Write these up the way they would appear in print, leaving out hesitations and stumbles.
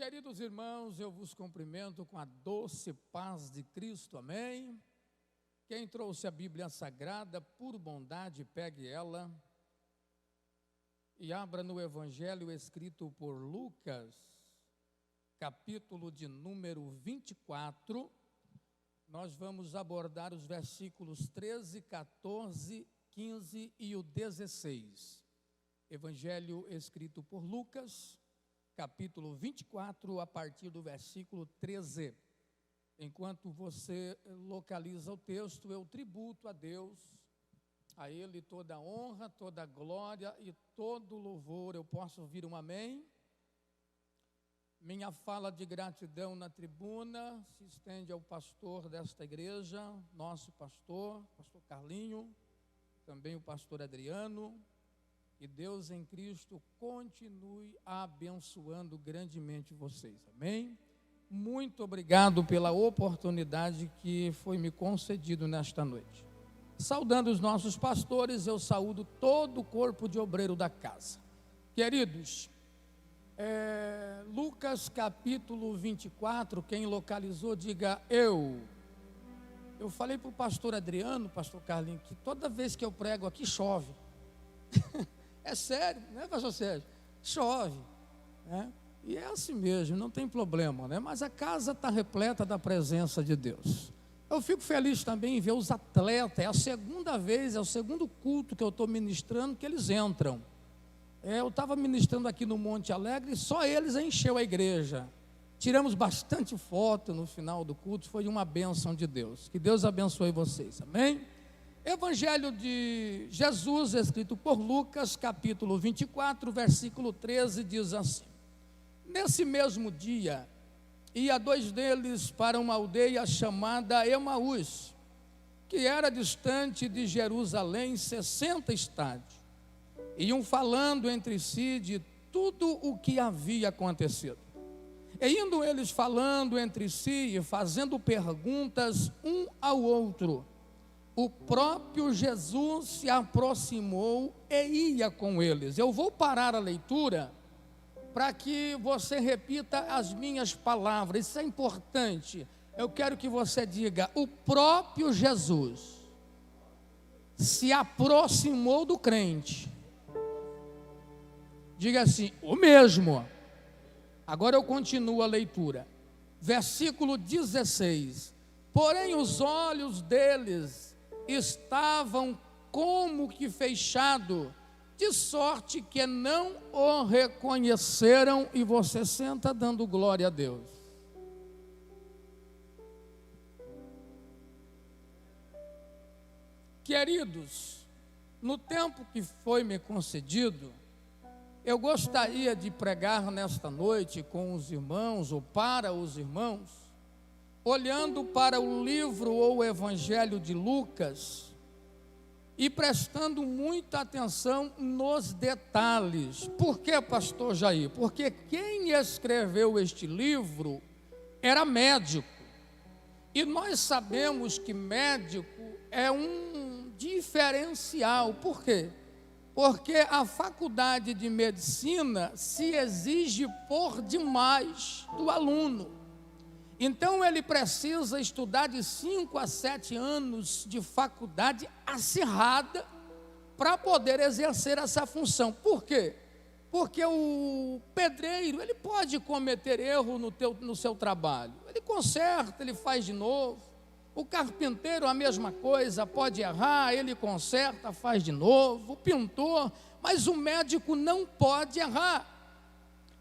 Queridos irmãos, eu vos cumprimento com a doce paz de Cristo, amém? Quem trouxe a Bíblia Sagrada, por bondade, pegue ela e abra no Evangelho escrito por Lucas, capítulo de número 24. Nós vamos abordar os versículos 13, 14, 15 e o 16. Evangelho escrito por Lucas, capítulo 24, a partir do versículo 13. Enquanto você localiza o texto, eu tributo a Deus, a Ele toda a honra, toda a glória e todo o louvor. Eu posso ouvir um amém? Minha fala de gratidão na tribuna se estende ao pastor desta igreja, nosso pastor Carlinho, também o pastor Adriano. Que Deus em Cristo continue abençoando grandemente vocês, amém? Muito obrigado pela oportunidade que foi me concedido nesta noite. Saudando os nossos pastores, eu saúdo todo o corpo de obreiro da casa. Queridos, Lucas capítulo 24, quem localizou, diga eu. Eu falei para o pastor Adriano, pastor Carlinho, que toda vez que eu prego aqui chove. É sério, né, pastor Sérgio? Chove, né? E é assim mesmo, não tem problema, né? Mas a casa está repleta da presença de Deus. Eu fico feliz também em ver os atletas. É a segunda vez, é o segundo culto que eu estou ministrando que eles entram. Eu estava ministrando aqui no Monte Alegre e só eles encheu a igreja. Tiramos bastante foto no final do culto, foi uma bênção de Deus. Que Deus abençoe vocês, amém? Evangelho de Jesus, escrito por Lucas, capítulo 24, versículo 13, diz assim: Nesse mesmo dia, ia dois deles para uma aldeia chamada Emaús, que era distante de Jerusalém 60 estádios. Iam falando entre si de tudo o que havia acontecido. E indo eles falando entre si e fazendo perguntas um ao outro, o próprio Jesus se aproximou e ia com eles. Eu vou parar a leitura para que você repita as minhas palavras. Isso é importante. Eu quero que você diga: o próprio Jesus se aproximou do crente. Diga assim: o mesmo. Agora eu continuo a leitura. Versículo 16. Porém os olhos deles estavam como que fechados, de sorte que não o reconheceram. E você senta dando glória a Deus. Queridos, no tempo que foi me concedido, eu gostaria de pregar nesta noite com os irmãos, ou para os irmãos, olhando para o livro ou o Evangelho de Lucas e prestando muita atenção nos detalhes. Por que, pastor Jair? Porque quem escreveu este livro era médico. E nós sabemos que médico é um diferencial. Por quê? Porque a faculdade de medicina se exige por demais do aluno. Então ele precisa estudar de 5 a 7 anos de faculdade acirrada para poder exercer essa função. Por quê? Porque o pedreiro, ele pode cometer erro no seu trabalho. Ele conserta, ele faz de novo. O carpinteiro, a mesma coisa, pode errar, ele conserta, faz de novo. O pintor, mas o médico não pode errar.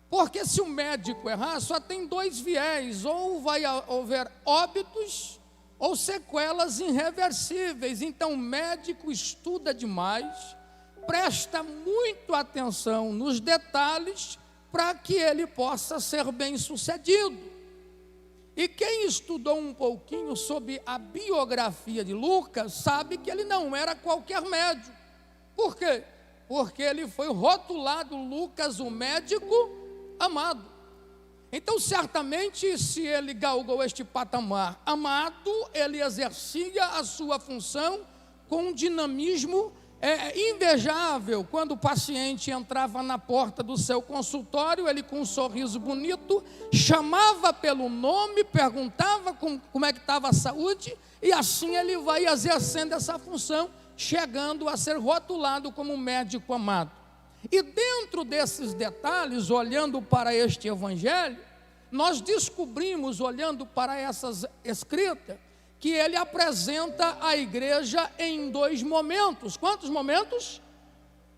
Porque se o médico errar, só tem dois viés: ou vai haver óbitos ou sequelas irreversíveis. Então o médico estuda demais, presta muito atenção nos detalhes para que ele possa ser bem sucedido. E quem estudou um pouquinho sobre a biografia de Lucas sabe que ele não era qualquer médico. Por quê? Porque ele foi rotulado Lucas, o médico amado. Então certamente, se ele galgou este patamar amado, ele exercia a sua função com um dinamismo É invejável quando o paciente entrava na porta do seu consultório, ele com um sorriso bonito, chamava pelo nome, perguntava como é que estava a saúde, e assim ele vai exercendo essa função, chegando a ser rotulado como médico amado. E dentro desses detalhes, olhando para este evangelho, nós descobrimos, olhando para essas escritas, que ele apresenta a igreja em 2 momentos. Quantos momentos?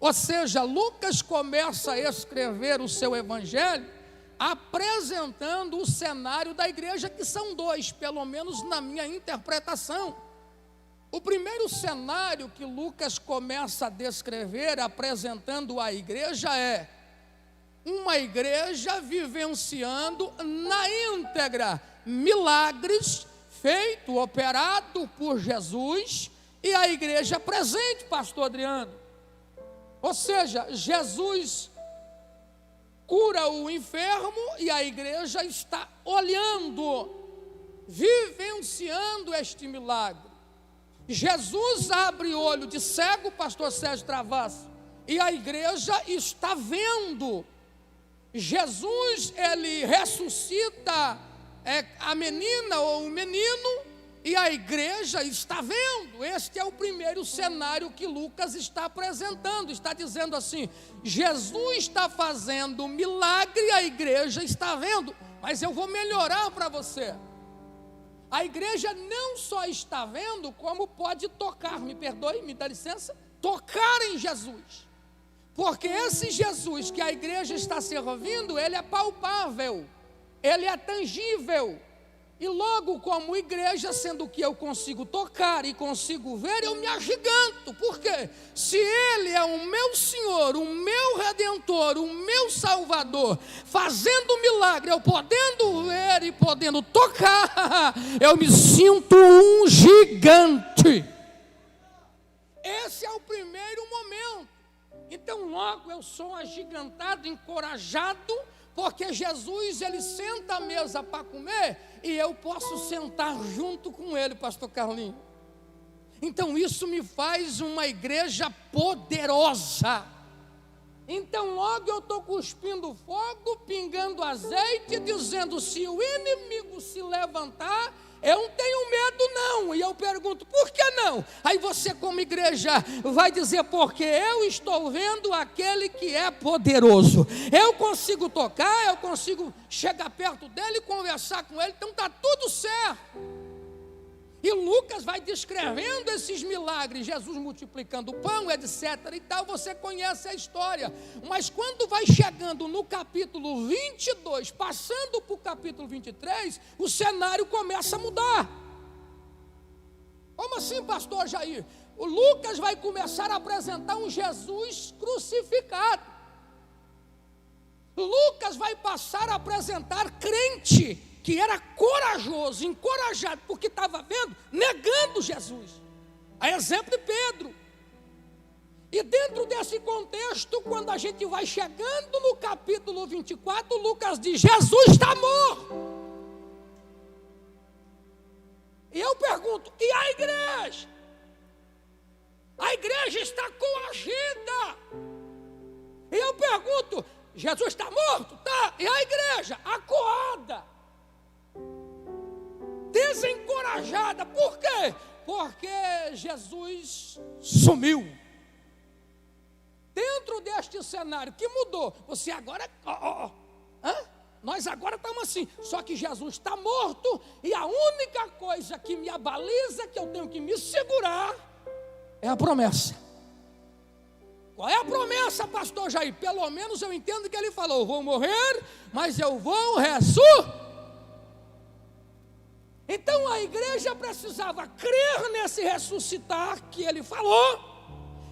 Ou seja, Lucas começa a escrever o seu evangelho apresentando o cenário da igreja, que são 2, pelo menos na minha interpretação. O primeiro cenário que Lucas começa a descrever, apresentando a igreja, é uma igreja vivenciando na íntegra milagres feito, operado por Jesus, e a igreja presente, pastor Adriano. Ou seja, Jesus cura o enfermo e a igreja está olhando, vivenciando este milagre. Jesus abre o olho de cego, pastor Sérgio Travasso, e a igreja está vendo. Jesus, ele ressuscita a menina ou o menino, e a igreja está vendo. Este é o primeiro cenário que Lucas está apresentando. Está dizendo assim: Jesus está fazendo milagre, a igreja está vendo. Mas eu vou melhorar para você. A igreja não só está vendo, como pode tocar, me perdoe, me dá licença, tocar em Jesus. Porque esse Jesus que a igreja está servindo, ele é palpável, ele é tangível. E logo, como igreja, sendo que eu consigo tocar e consigo ver, eu me agiganto. Por quê? Se ele é o meu Senhor, o meu Redentor, o meu Salvador, fazendo milagre, eu podendo ver e podendo tocar, eu me sinto um gigante. Esse é o primeiro momento. Então logo eu sou agigantado, encorajado, porque Jesus, ele senta à mesa para comer, e eu posso sentar junto com ele, pastor Carlinhos. Então isso me faz uma igreja poderosa. Então logo eu estou cuspindo fogo, pingando azeite, dizendo: se o inimigo se levantar, eu não tenho medo não. E eu pergunto: por que não? Aí você, como igreja, vai dizer: porque eu estou vendo aquele que é poderoso. Eu consigo tocar, eu consigo chegar perto dele, conversar com ele, então está tudo certo. E Lucas vai descrevendo esses milagres, Jesus multiplicando o pão, etc. e tal, você conhece a história. Mas quando vai chegando no capítulo 22, passando para o capítulo 23, o cenário começa a mudar. Como assim, pastor Jair? O Lucas vai começar a apresentar um Jesus crucificado. Lucas vai passar a apresentar crente que era corajoso, encorajado, porque estava vendo, negando Jesus. A exemplo de Pedro. E dentro desse contexto, quando a gente vai chegando no capítulo 24, Lucas diz: Jesus está morto. E eu pergunto: e a igreja? A igreja está coagida. E eu pergunto: Jesus está morto? Tá. E a igreja? Acuada, desencorajada. Por quê? Porque Jesus sumiu. Dentro deste cenário que mudou, você agora, nós agora estamos assim, só que Jesus está morto, e a única coisa que me abaliza, que eu tenho que me segurar, é a promessa. Qual é a promessa, pastor Jair? Pelo menos eu entendo que ele falou: eu vou morrer, mas eu vou ressuscitar. Então a igreja precisava crer nesse ressuscitar que ele falou,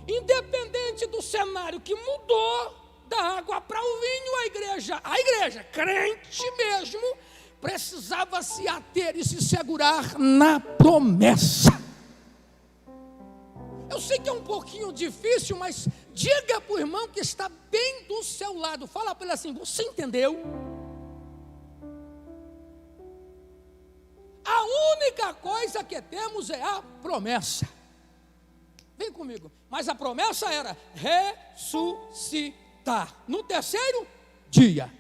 independente do cenário que mudou da água para o vinho. A igreja crente mesmo, precisava se ater e se segurar na promessa. Eu sei que é um pouquinho difícil, mas diga para o irmão que está bem do seu lado, fala para ele assim: você entendeu? A única coisa que temos é a promessa. Vem comigo. Mas a promessa era ressuscitar no terceiro dia.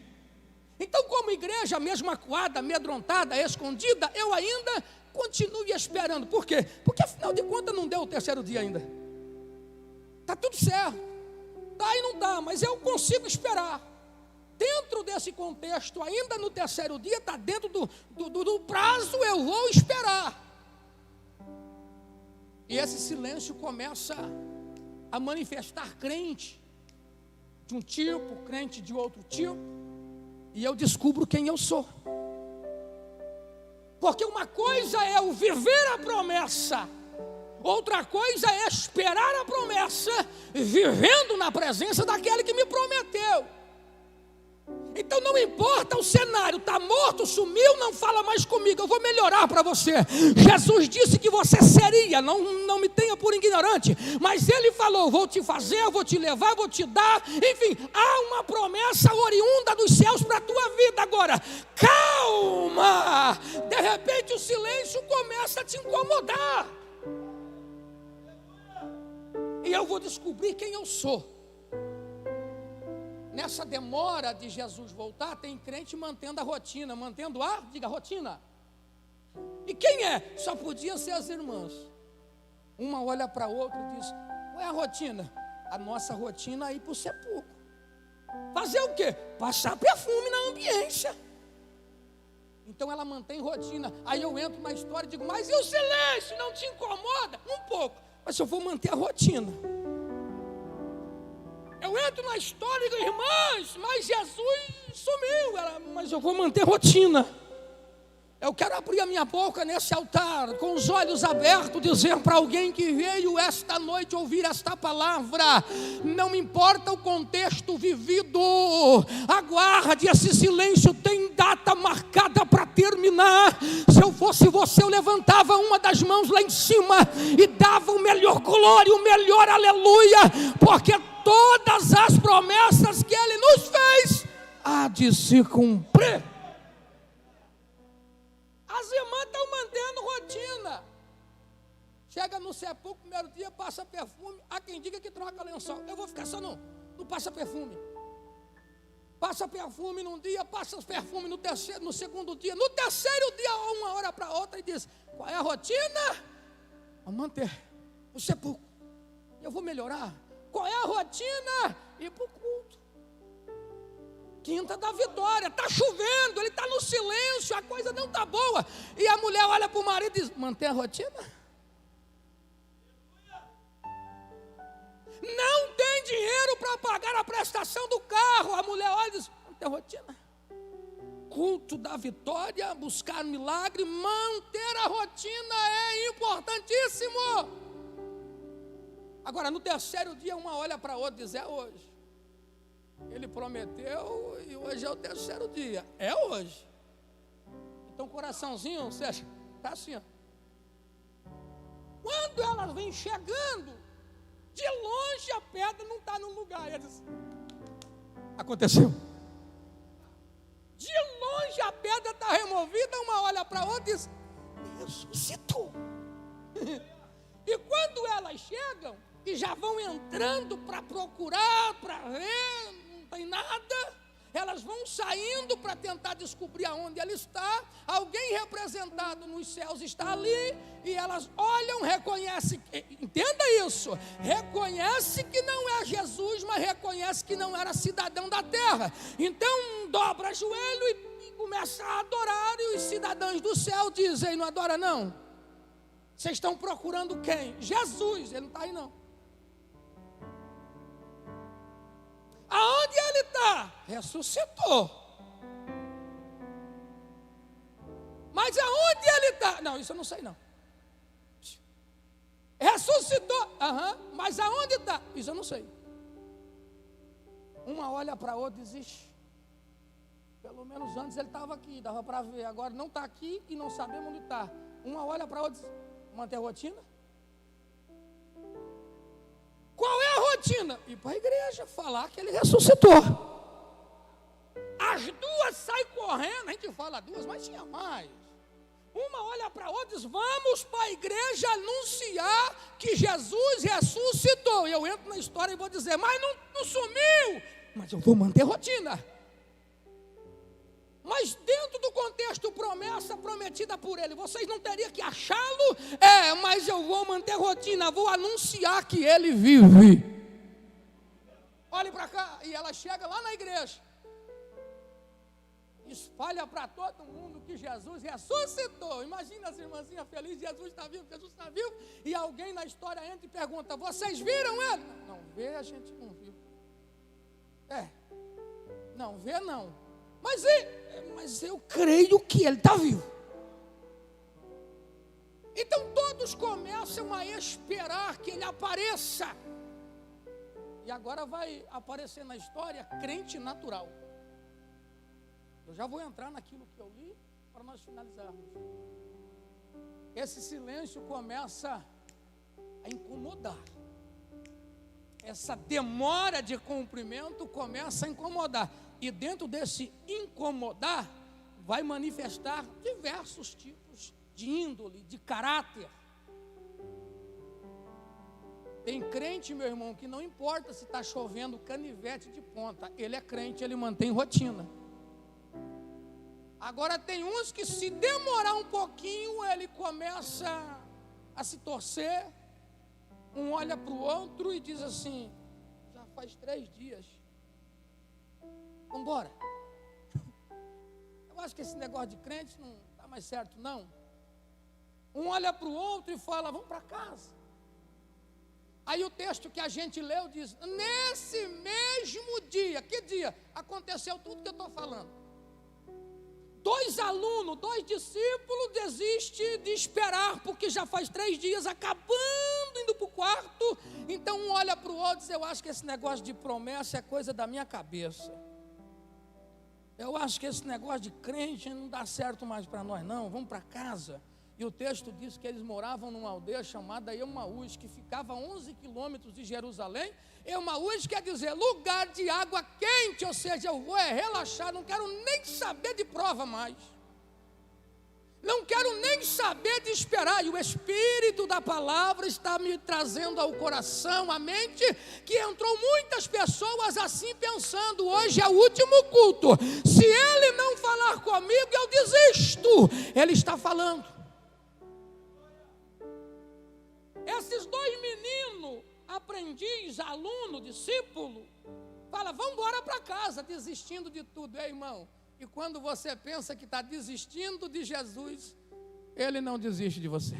Então, como igreja, mesmo acuada, amedrontada, escondida, eu ainda continuo esperando. Por quê? Porque afinal de contas não deu o terceiro dia ainda. Está tudo certo. Está e não está, mas eu consigo esperar. Dentro desse contexto, ainda no terceiro dia, está dentro do prazo, eu vou esperar. E esse silêncio começa a manifestar crente de um tipo, crente de outro tipo, e eu descubro quem eu sou. Porque uma coisa é o viver a promessa, outra coisa é esperar a promessa, vivendo na presença daquele que me prometeu. Então não importa o cenário, está morto, sumiu, não fala mais comigo, eu vou melhorar para você. Jesus disse que você seria, não me tenha por ignorante, mas Ele falou, vou te fazer, vou te levar, vou te dar, enfim, há uma promessa oriunda dos céus para a tua vida. Agora, calma, de repente o silêncio começa a te incomodar, e eu vou descobrir quem eu sou. Nessa demora de Jesus voltar, tem crente mantendo a rotina, diga rotina. E quem é? Só podia ser as irmãs. Uma olha para a outra e diz, qual é a rotina? A nossa rotina é ir para o sepulcro. Fazer o quê? Passar perfume na ambiência. Então ela mantém rotina. Aí eu entro na história e digo, mas e o silêncio? Não te incomoda? Um pouco, mas eu vou manter a rotina. Eu entro na história e digo, irmãs, mas Jesus sumiu. Mas eu vou manter rotina. Eu quero abrir a minha boca nesse altar, com os olhos abertos, dizer para alguém que veio esta noite ouvir esta palavra, não importa o contexto vivido, aguarde, esse silêncio tem data marcada para terminar. Se eu fosse você, eu levantava uma das mãos lá em cima e dava o melhor glória, o melhor aleluia, porque todas as promessas que Ele nos fez há de se cumprir. As irmãs estão mantendo rotina. Chega no sepulcro, primeiro dia, passa perfume. Há quem diga que troca lençol. Eu vou ficar só não passa perfume. Passa perfume num dia, passa perfume no segundo dia. No terceiro dia, uma hora para outra, e diz, qual é a rotina? Vou manter o sepulcro. Eu vou melhorar. Qual é a rotina? Ir para o culto. Quinta da vitória, está chovendo, ele está no silêncio, a coisa não está boa. E a mulher olha para o marido e diz, mantém a rotina? Não tem dinheiro para pagar a prestação do carro. A mulher olha e diz, mantém a rotina? Culto da vitória, buscar milagre, manter a rotina é importantíssimo. Agora, no terceiro dia, uma olha para a outra e diz, é hoje. Ele prometeu e hoje é o terceiro dia. É hoje. Então, coraçãozinho, Sérgio, está assim, ó. Quando elas vêm chegando, de longe a pedra não está no lugar. Eles... Aconteceu. De longe a pedra está removida, uma olha para a outra e diz, ressuscitou. E quando elas chegam e já vão entrando para procurar, para ver, não tem nada, elas vão saindo para tentar descobrir aonde ele está. Alguém representado nos céus está ali, e elas olham, reconhecem, entenda isso, reconhece que não é Jesus, mas reconhece que não era cidadão da terra. Então dobra joelho e começa a adorar, e os cidadãos do céu dizem, não adora não? Vocês estão procurando quem? Jesus, ele não está aí não. Aonde ele está? Ressuscitou. Mas aonde ele está? Não, isso eu não sei não. Ressuscitou. Mas aonde está? Isso eu não sei. Uma olha para a outra e diz, ixi, pelo menos antes ele estava aqui, dava para ver. Agora não está aqui e não sabemos onde está. Uma olha para a outra e diz, manter a rotina? Qual é a rotina? Ir para a igreja, falar que ele ressuscitou. As duas saem correndo, a gente fala duas, mas tinha mais. Uma olha para a outra e diz: vamos para a igreja anunciar que Jesus ressuscitou. E eu entro na história e vou dizer: mas não sumiu. Mas eu vou manter rotina. Mas dentro do contexto promessa prometida por ele, vocês não teriam que achá-lo? Mas eu vou manter rotina, vou anunciar que ele vive. Olhe para cá, e ela chega lá na igreja, espalha para todo mundo que Jesus ressuscitou. Imagina as irmãzinhas felizes: Jesus está vivo, Jesus está vivo. E alguém na história entra e pergunta: vocês viram ele? Não vê, a gente não viu. Não vê não. Mas eu creio que ele está vivo. Então todos começam a esperar que ele apareça. E agora vai aparecer na história crente natural. Eu já vou entrar naquilo que eu li para nós finalizarmos. Esse silêncio começa a incomodar. Essa demora de cumprimento começa a incomodar. E dentro desse incomodar, vai manifestar diversos tipos de índole, de caráter. Tem crente, meu irmão, que não importa se está chovendo canivete de ponta, ele é crente, ele mantém rotina. Agora tem uns que, se demorar um pouquinho, ele começa a se torcer. Um olha para o outro e diz assim: já faz 3 dias. Vamos embora. Eu acho que esse negócio de crente não está mais certo, não. Um olha para o outro e fala: vamos para casa. Aí o texto que a gente leu diz: nesse mesmo dia. Que dia? Aconteceu tudo que eu estou falando. 2 alunos, 2 discípulos desistem de esperar, porque já faz 3 dias acabando, indo para o quarto. Então um olha para o outro e diz: eu acho que esse negócio de promessa é coisa da minha cabeça. Eu acho que esse negócio de crente não dá certo mais para nós não, vamos para casa. E o texto diz que eles moravam numa aldeia chamada Emaús, que ficava a 11 quilômetros de Jerusalém. Emaús quer dizer lugar de água quente, ou seja, eu vou relaxar, não quero nem saber de prova mais. Não quero nem saber de esperar. E o Espírito da palavra está me trazendo ao coração, à mente, que entrou muitas pessoas assim pensando: hoje é o último culto, se ele não falar comigo, eu desisto. Ele está falando. Esses 2 meninos, aprendiz, aluno, discípulo, fala: vamos embora para casa, desistindo de tudo. Irmão, e quando você pensa que está desistindo de Jesus, ele não desiste de você.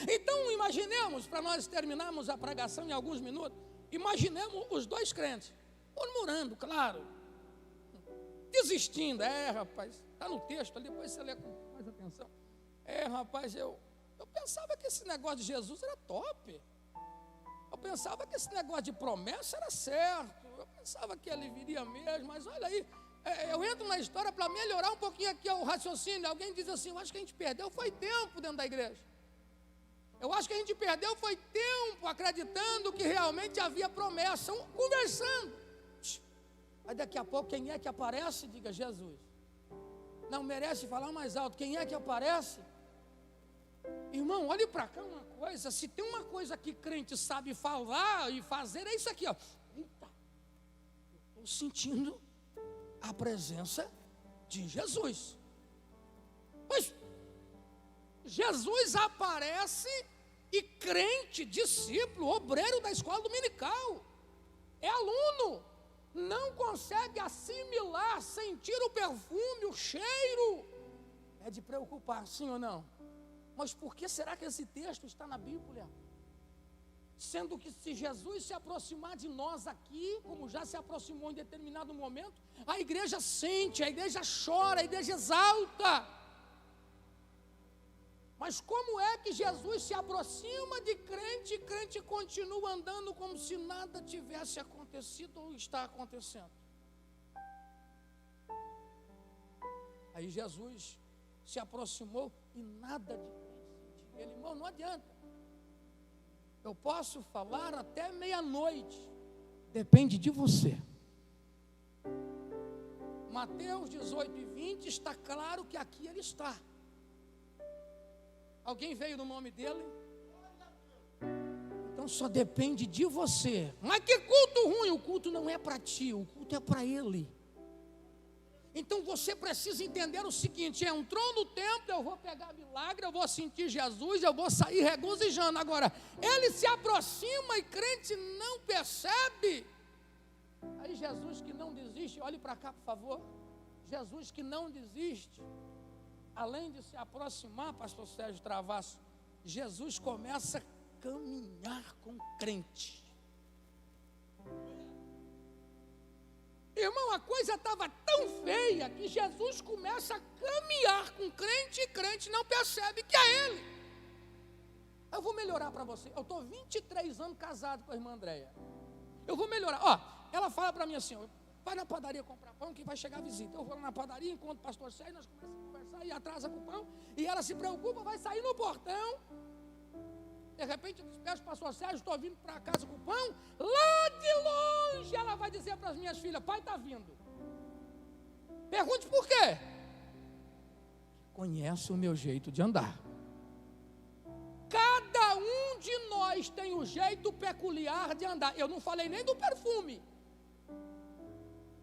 Então imaginemos, para nós terminarmos a pregação em alguns minutos, imaginemos os 2 crentes, murmurando, claro, desistindo. Rapaz, está no texto ali, depois você lê com mais atenção. Rapaz, eu pensava que esse negócio de Jesus era top. Eu pensava que esse negócio de promessa era certo. Eu pensava que ele viria mesmo. Mas olha aí, eu entro na história para melhorar um pouquinho aqui o raciocínio. Alguém diz assim: eu acho que a gente perdeu foi tempo dentro da igreja. Eu acho que a gente perdeu foi tempo acreditando que realmente havia promessa. Conversando. Aí daqui a pouco, quem é que aparece? Diga: Jesus. Não merece falar mais alto. Quem é que aparece? Irmão, olhe para cá uma coisa. Se tem uma coisa que crente sabe falar e fazer, é isso aqui, ó. Eita, eu estou sentindo a presença de Jesus. Mas Jesus aparece e crente, discípulo, obreiro da escola dominical, é aluno, não consegue assimilar, sentir o perfume, o cheiro. É de preocupar, sim ou não? Mas por que será que esse texto está na Bíblia? Sendo que se Jesus se aproximar de nós aqui, como já se aproximou em determinado momento, a igreja sente, a igreja chora, a igreja exalta. Mas como é que Jesus se aproxima de crente e crente continua andando como se nada tivesse acontecido ou está acontecendo? Aí Jesus se aproximou e nada de crente sentiu. Ele: irmão, não adianta. Eu posso falar até meia-noite. Depende de você. Mateus 18 e 20, está claro que aqui ele está. Alguém veio no nome dele? Então só depende de você. Mas que culto ruim, o culto não é para ti, o culto é para ele. Então você precisa entender o seguinte: entrou no templo, eu vou pegar milagre, eu vou sentir Jesus, eu vou sair regozijando. Agora, ele se aproxima e crente não percebe. Aí Jesus que não desiste, olhe para cá por favor. Jesus que não desiste, além de se aproximar, pastor Sérgio Travasso, Jesus começa a caminhar com o crente. Irmão, a coisa estava tão feia que Jesus começa a caminhar com crente e crente não percebe que é ele. Eu vou melhorar para você. Eu estou 23 anos casado com a irmã Andréia. Eu vou melhorar. Ó, ela fala para mim assim: vai na padaria comprar pão que vai chegar a visita. Eu vou na padaria, encontro o pastor Sérgio, nós começamos a conversar e atrasa com o pão. E ela se preocupa, vai sair no portão. De repente eu despeço o pastor Sérgio, estou vindo para casa com o pão. Lá de longe ela vai dizer para as minhas filhas: pai está vindo. Pergunte por quê? Conhece o meu jeito de andar. Cada um de nós tem um jeito peculiar de andar. Eu não falei nem do perfume.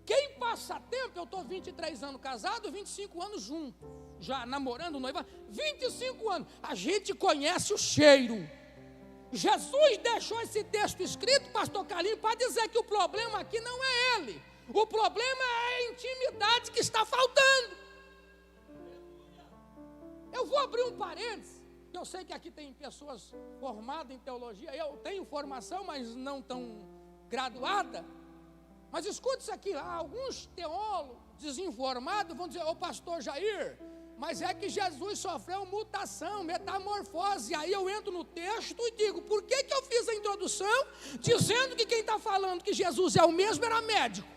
Quem passa tempo, eu estou 23 anos casado, 25 anos juntos, já namorando, noiva, 25 anos, a gente conhece o cheiro. Jesus deixou esse texto escrito, pastor Carlinhos, para dizer que o problema aqui não é ele, o problema é a intimidade que está faltando. Eu vou abrir um parênteses. Eu sei que aqui tem pessoas formadas em teologia, eu tenho formação, mas não tão graduada. Mas escute isso aqui: alguns teólogos desinformados vão dizer: ô pastor Jair, mas é que Jesus sofreu mutação, metamorfose. Aí eu entro no texto e digo: por que eu fiz a introdução dizendo que quem está falando que Jesus é o mesmo era médico?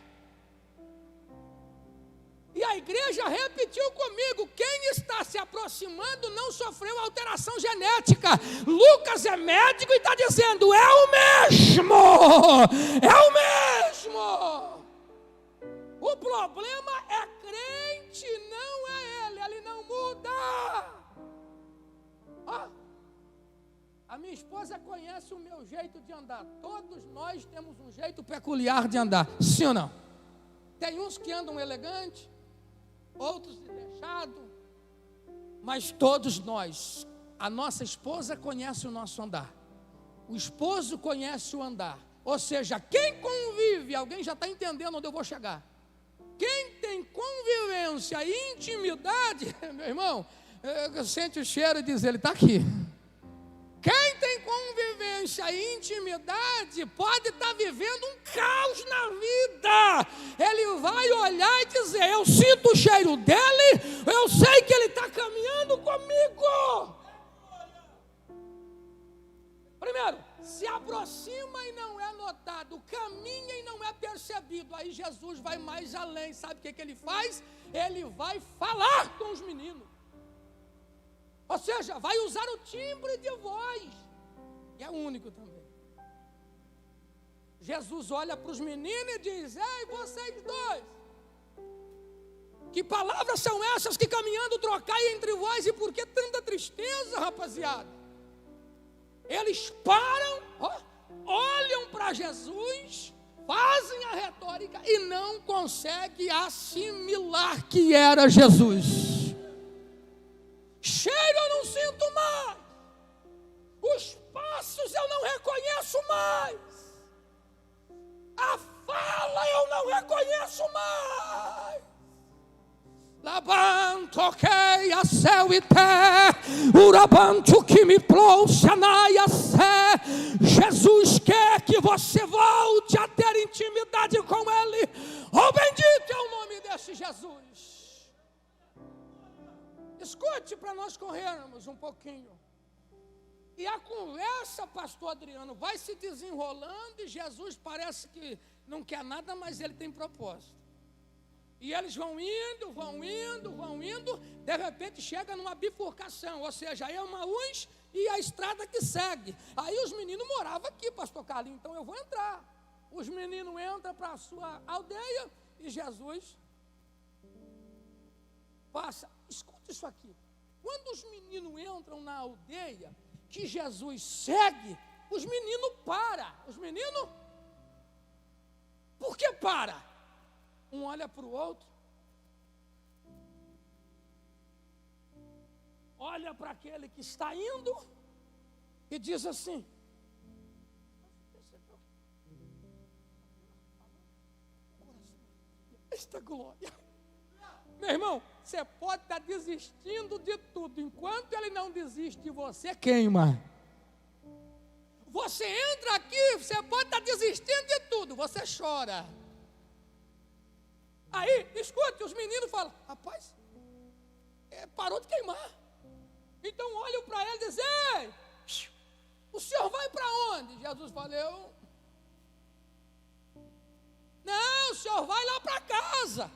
E a igreja repetiu comigo: quem está se aproximando não sofreu alteração genética. Lucas é médico e está dizendo: é o mesmo, é o mesmo. O problema é crente, não é ele não muda. Ó, a minha esposa conhece o meu jeito de andar. Todos nós temos um jeito peculiar de andar, sim ou não? Tem uns que andam elegante, outros deixados, mas todos nós, a nossa esposa conhece o nosso andar, o esposo conhece o andar, ou seja, quem convive, alguém já está entendendo onde eu vou chegar, quem tem convivência e intimidade, meu irmão, sente o cheiro e diz: ele está aqui. Quem tem convivência e intimidade pode estar vivendo um caos na vida. Ele vai olhar e dizer: eu sinto o cheiro dele, eu sei que ele está caminhando comigo. Primeiro, se aproxima e não é notado, caminha e não é percebido. Aí Jesus vai mais além. Sabe o que ele faz? Ele vai falar com os meninos. Ou seja, vai usar o timbre de voz. E é único também. Jesus olha para os meninos e diz: ei, vocês dois, que palavras são essas que caminhando trocai entre vós, e por que tanta tristeza, rapaziada? Eles param, olham para Jesus, fazem a retórica e não conseguem assimilar que era Jesus. Cheiro eu não sinto mais, os passos eu não reconheço mais, a fala eu não reconheço mais. Labantoquei a céu e terra, urabanto que me trouxe a sé. Jesus quer que você volte a ter intimidade com Ele. Oh, bendito é o nome desse Jesus. Escute para nós corrermos um pouquinho. E a conversa, pastor Adriano, vai se desenrolando e Jesus parece que não quer nada, mas ele tem propósito. E eles vão indo, de repente chega numa bifurcação, ou seja, é Emaús e a estrada que segue. Aí os meninos moravam aqui, pastor Carlinhos, então eu vou entrar. Os meninos entram para a sua aldeia e Jesus Passa, escuta isso aqui. Quando os meninos entram na aldeia, que Jesus segue, os meninos param. Os meninos, por que para? Um olha para o outro, olha para aquele que está indo e diz assim: esta glória. Meu irmão, você pode estar desistindo de tudo, enquanto ele não desiste de você, queima. Você entra aqui, você pode estar desistindo de tudo, você chora. Aí, escute, os meninos falam: rapaz, parou de queimar. Então olham para ele e dizem: ei, o senhor vai para onde? Jesus falou: não, o senhor vai lá para casa.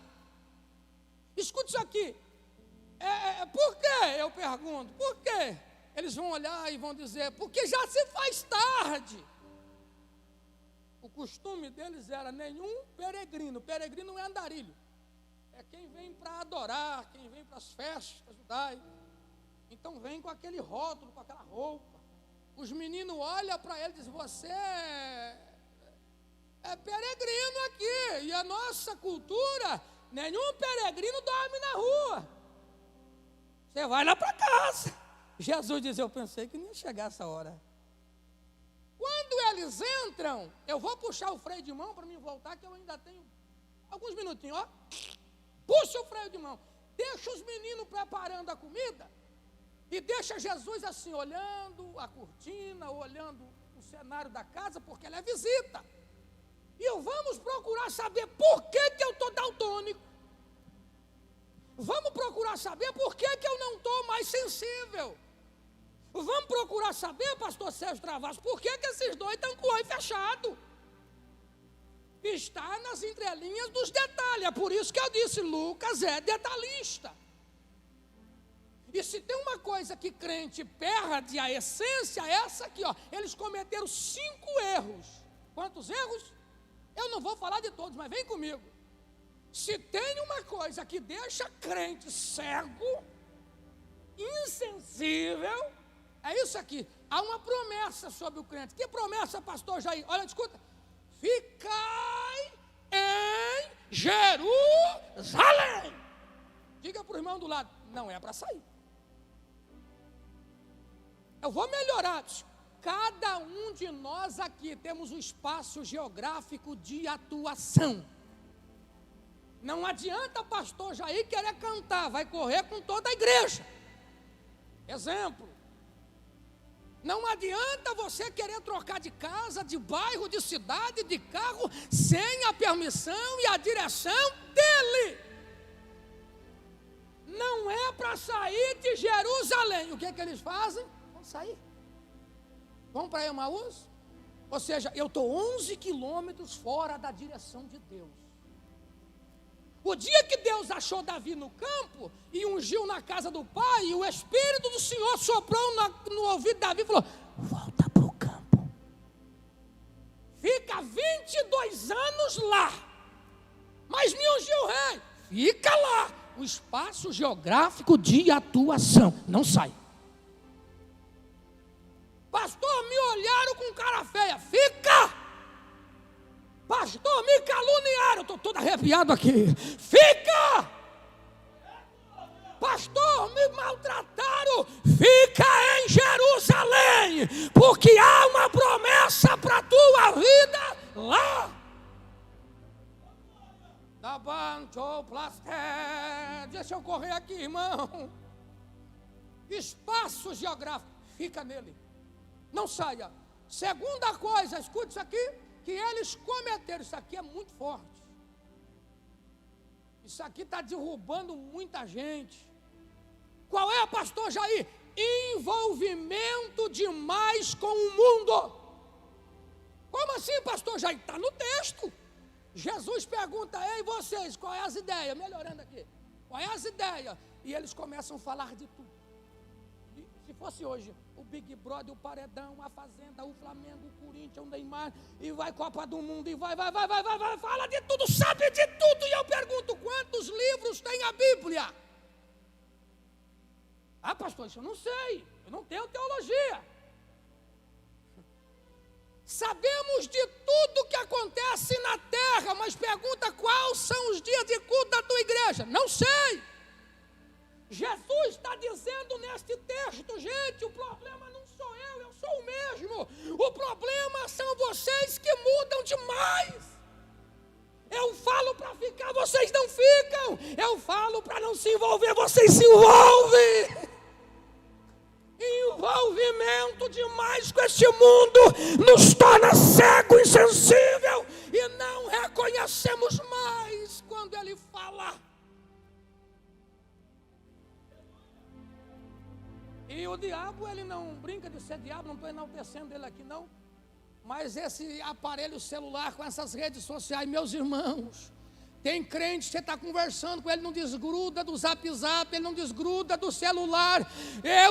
Escute isso aqui. Por quê? Eu pergunto, por quê? Eles vão olhar e vão dizer: porque já se faz tarde. O costume deles era nenhum peregrino. Peregrino não é andarilho. É quem vem para adorar, quem vem para as festas judaicas. Então vem com aquele rótulo, com aquela roupa. Os meninos olham para ele e dizem: você é peregrino aqui. E a nossa cultura, nenhum peregrino dorme na rua. Você vai lá para casa. Jesus diz: eu pensei que não ia chegar essa hora. Quando eles entram, eu vou puxar o freio de mão para me voltar, que eu ainda tenho alguns minutinhos, ó. Puxa o freio de mão. Deixa os meninos preparando a comida. E deixa Jesus assim, olhando a cortina, olhando o cenário da casa, porque ela é visita. E vamos procurar saber por que eu estou daltônico. Vamos procurar saber por que eu não estou mais sensível. Vamos procurar saber, pastor Sérgio Travassos, por que esses dois estão com o olho fechado. Está nas entrelinhas dos detalhes. É por isso que eu disse: Lucas é detalhista. E se tem uma coisa que crente perde a essência, é essa aqui, ó. Eles cometeram 5 erros. Quantos erros? Eu não vou falar de todos, mas vem comigo. Se tem uma coisa que deixa crente cego, insensível, é isso aqui. Há uma promessa sobre o crente. Que promessa, pastor Jair? Olha, escuta. Ficai em Jerusalém. Diga para o irmão do lado: não é para sair. Eu vou melhorar. Cada um de nós aqui temos um espaço geográfico de atuação. Não adianta pastor Jair querer cantar, vai correr com toda a igreja. Exemplo. Não adianta você querer trocar de casa, de bairro, de cidade, de carro, sem a permissão e a direção dele. Não é para sair de Jerusalém. O que é que eles fazem? Vão sair. Vão para Emaús? Ou seja, eu estou 11 quilômetros fora da direção de Deus. O dia que Deus achou Davi no campo e ungiu na casa do pai, e o Espírito do Senhor soprou no ouvido de Davi e falou: volta para o campo. Fica 22 anos lá. Mas me ungiu o rei. Fica lá. O espaço geográfico de atuação. Não sai. Pastor, me olharam com cara feia. Fica. Pastor, me caluniaram. Estou todo arrepiado aqui. Fica. Pastor, me maltrataram. Fica em Jerusalém, porque há uma promessa para a tua vida lá. Deixa eu correr aqui, irmão. Espaço geográfico. Fica nele. Não saia. Segunda coisa, escute isso aqui, que eles cometeram. Isso aqui é muito forte. Isso aqui está derrubando muita gente. Qual é, pastor Jair? Envolvimento demais com o mundo. Como assim, pastor Jair? Está no texto. Jesus pergunta: ei, vocês, qual é as ideias? Melhorando aqui. Qual é as ideias? E eles começam a falar de tudo. E, se fosse hoje, o Big Brother, o Paredão, a Fazenda, o Flamengo, o Corinthians, o Neymar, e vai Copa do Mundo, e vai, fala de tudo, sabe de tudo. E eu pergunto: quantos livros a Bíblia. Ah, pastor, isso eu não sei, eu não tenho teologia. Sabemos de tudo que acontece na terra, mas pergunta quais são os dias de culto da tua igreja. Não sei. Jesus está dizendo neste texto, gente, o problema não sou eu sou o mesmo. O problema são vocês que mudam demais. Eu falo para ficar, vocês não ficam. Eu falo para não se envolver, vocês se envolvem. Envolvimento demais com este mundo nos torna cego, insensível, e não reconhecemos mais quando ele fala. E o diabo, ele não brinca de ser diabo, não estou enaltecendo ele aqui não, mas esse aparelho celular com essas redes sociais, meus irmãos, tem crente que você está conversando com ele, não desgruda do zap, ele não desgruda do celular.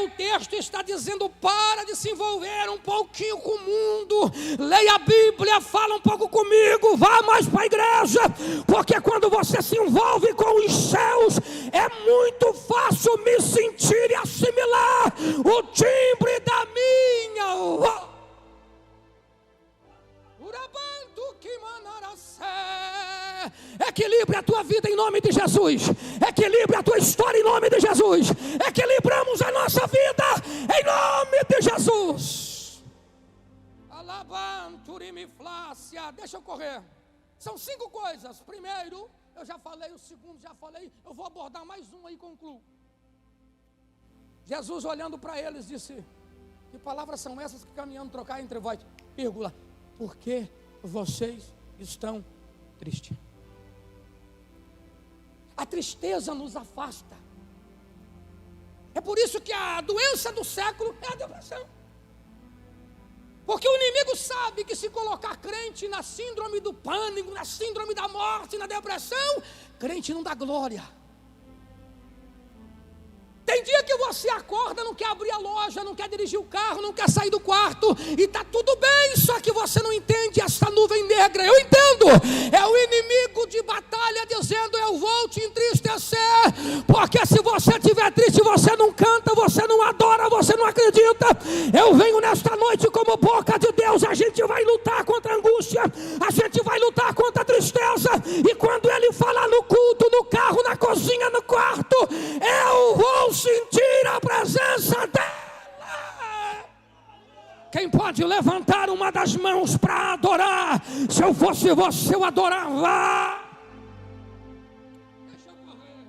O texto está dizendo, para de se envolver um pouquinho com o mundo, leia a Bíblia, fala um pouco comigo, vá mais para a igreja, porque quando você se envolve com os céus, é muito fácil me sentir e assimilar o timbre da minha voz. Equilibre a tua vida em nome de Jesus. Equilibre a tua história em nome de Jesus. Equilibramos a nossa vida em nome de Jesus. Alabanturimiflácia. Deixa eu correr. São 5 coisas. Primeiro, eu já falei. O segundo, já falei. Eu vou abordar mais um aí e concluo. Jesus, olhando para eles, disse: que palavras são essas que caminhando trocar entre vós? Vírgula. Por que vocês estão tristes? A tristeza nos afasta. É por isso que a doença do século é a depressão. Porque o inimigo sabe que se colocar crente na síndrome do pânico, na síndrome da morte, na depressão, crente não dá glória. Tem dia que você acorda, não quer abrir a loja, não quer dirigir o carro, não quer sair do quarto, e está tudo bem, só que você não entende essa nuvem negra. Eu entendo, é o inimigo de batalha dizendo: eu vou te entristecer, porque se você estiver triste, você não canta, você não adora, você não acredita. Eu venho nesta noite como boca de Deus, a gente vai lutar contra a angústia, a gente vai lutar contra a tristeza, e quando ele falar no culto, no carro, na cozinha, no quarto, eu vou sentir a presença dela. Quem pode levantar uma das mãos para adorar? Se eu fosse você, eu adorava. Deixa eu correr.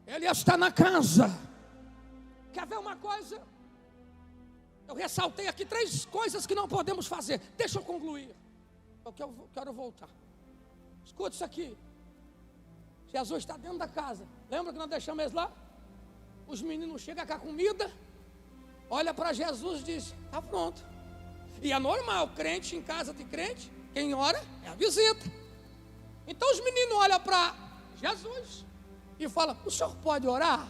Ele está na casa. Quer ver uma coisa? Eu ressaltei aqui 3 coisas que não podemos fazer. Deixa eu concluir. Eu quero voltar. Escuta isso aqui. Jesus está dentro da casa. Lembra que nós deixamos eles lá? Os meninos chegam com a comida, olha para Jesus e diz: está pronto. E é normal, crente em casa de crente, quem ora é a visita. Então os meninos olham para Jesus e falam: o senhor pode orar?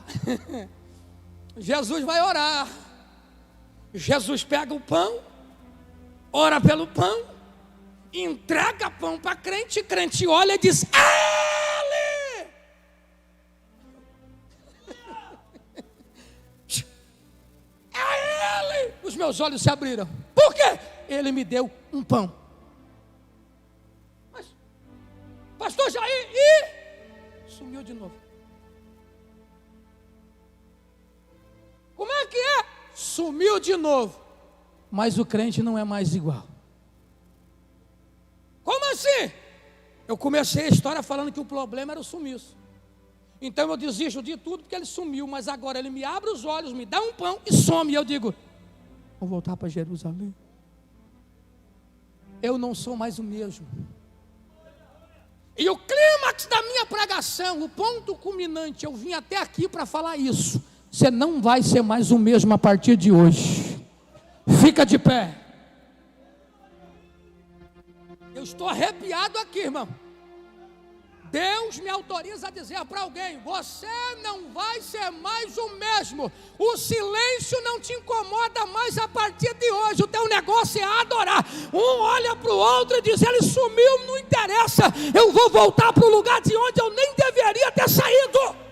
Jesus vai orar. Jesus pega o pão, ora pelo pão, entrega pão para crente olha e diz: ele! É ele! Os meus olhos se abriram. Por quê? Ele me deu um pão. Mas, pastor Jair, e sumiu de novo. Como é que é? Sumiu de novo. Mas o crente não é mais igual. Como assim? Eu comecei a história falando que o problema era o sumiço. Então eu desisto de tudo porque ele sumiu. Mas agora ele me abre os olhos, me dá um pão e some. E eu digo: vou voltar para Jerusalém. Eu não sou mais o mesmo. E o clímax da minha pregação, o ponto culminante, eu vim até aqui para falar isso. Você não vai ser mais o mesmo a partir de hoje. Fica de pé. Eu estou arrepiado aqui, irmão. Deus me autoriza a dizer para alguém: você não vai ser mais o mesmo. O silêncio não te incomoda mais a partir de hoje. O teu negócio é adorar. Um olha para o outro e diz: ele sumiu, não interessa. Eu vou voltar para o lugar de onde eu nem deveria ter saído.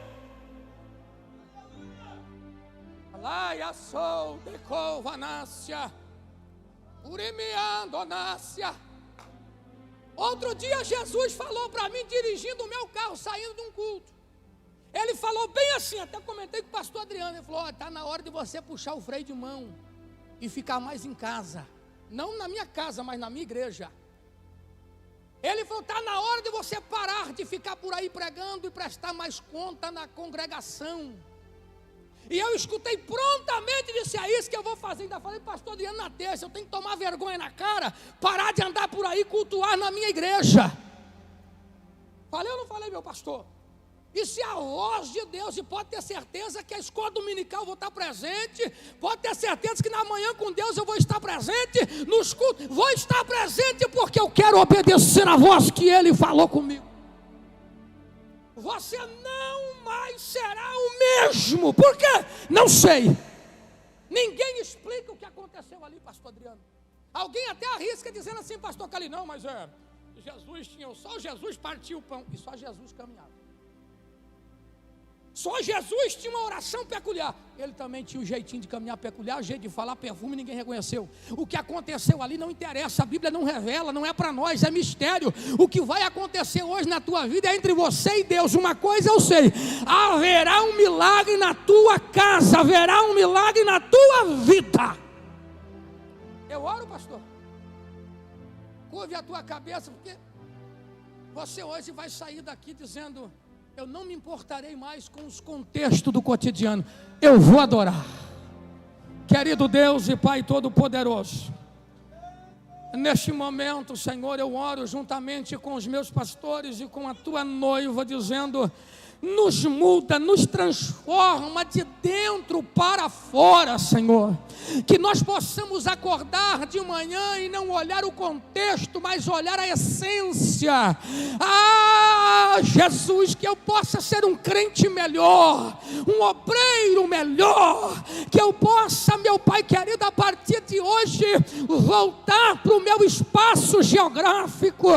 Laia sou de covanácia, urimiandonácia. Outro dia Jesus falou para mim, dirigindo o meu carro, saindo de um culto. Ele falou bem assim, até comentei com o pastor Adriano. Ele falou: está na hora de você puxar o freio de mão e ficar mais em casa. Não na minha casa, mas na minha igreja. Ele falou: está na hora de você parar de ficar por aí pregando e prestar mais conta na congregação. E eu escutei prontamente, disse: é isso que eu vou fazer. Ainda falei: pastor Adriano, na terça eu tenho que tomar vergonha na cara, parar de andar por aí, cultuar na minha igreja. Falei ou não falei, meu pastor? Isso é a voz de Deus. E pode ter certeza que a escola dominical eu vou estar presente. Pode ter certeza que na manhã com Deus eu vou estar presente. Nos cultos vou estar presente, porque eu quero obedecer a voz que Ele falou comigo. Você não mais será o mesmo. Por quê? Não sei. Ninguém explica o que aconteceu ali, pastor Adriano. Alguém até arrisca dizendo assim: pastor Cali, não, mas Jesus tinha, só Jesus partiu o pão. E só Jesus caminhava. Só Jesus tinha uma oração peculiar. Ele também tinha um jeitinho de caminhar peculiar, o jeito de falar, perfume, ninguém reconheceu. O que aconteceu ali não interessa, a Bíblia não revela, não é para nós, é mistério. O que vai acontecer hoje na tua vida é entre você e Deus. Uma coisa eu sei: haverá um milagre na tua casa, haverá um milagre na tua vida. Eu oro, pastor. Curve a tua cabeça, porque você hoje vai sair daqui dizendo: eu não me importarei mais com os contextos do cotidiano, eu vou adorar. Querido Deus e Pai Todo-Poderoso, neste momento, Senhor, eu oro juntamente com os meus pastores e com a tua noiva, dizendo: nos muda, nos transforma de dentro para fora, Senhor. Que nós possamos acordar de manhã e não olhar o contexto, mas olhar a essência. Jesus, que eu possa ser um crente melhor, um obreiro melhor. Que eu possa, meu Pai querido, a partir de hoje voltar para o meu espaço geográfico.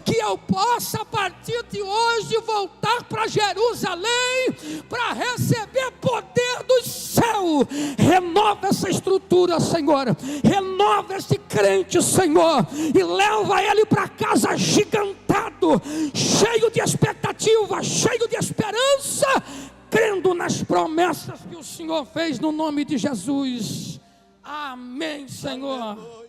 Que eu possa, a partir de hoje, voltar para Jerusalém, para receber poder do céu. Renova essa estrutura, Senhor. Renova esse crente, Senhor, e leva ele para casa agigantado, cheio de expectativa, cheio de esperança, crendo nas promessas que o Senhor fez, no nome de Jesus. Amém, Senhor.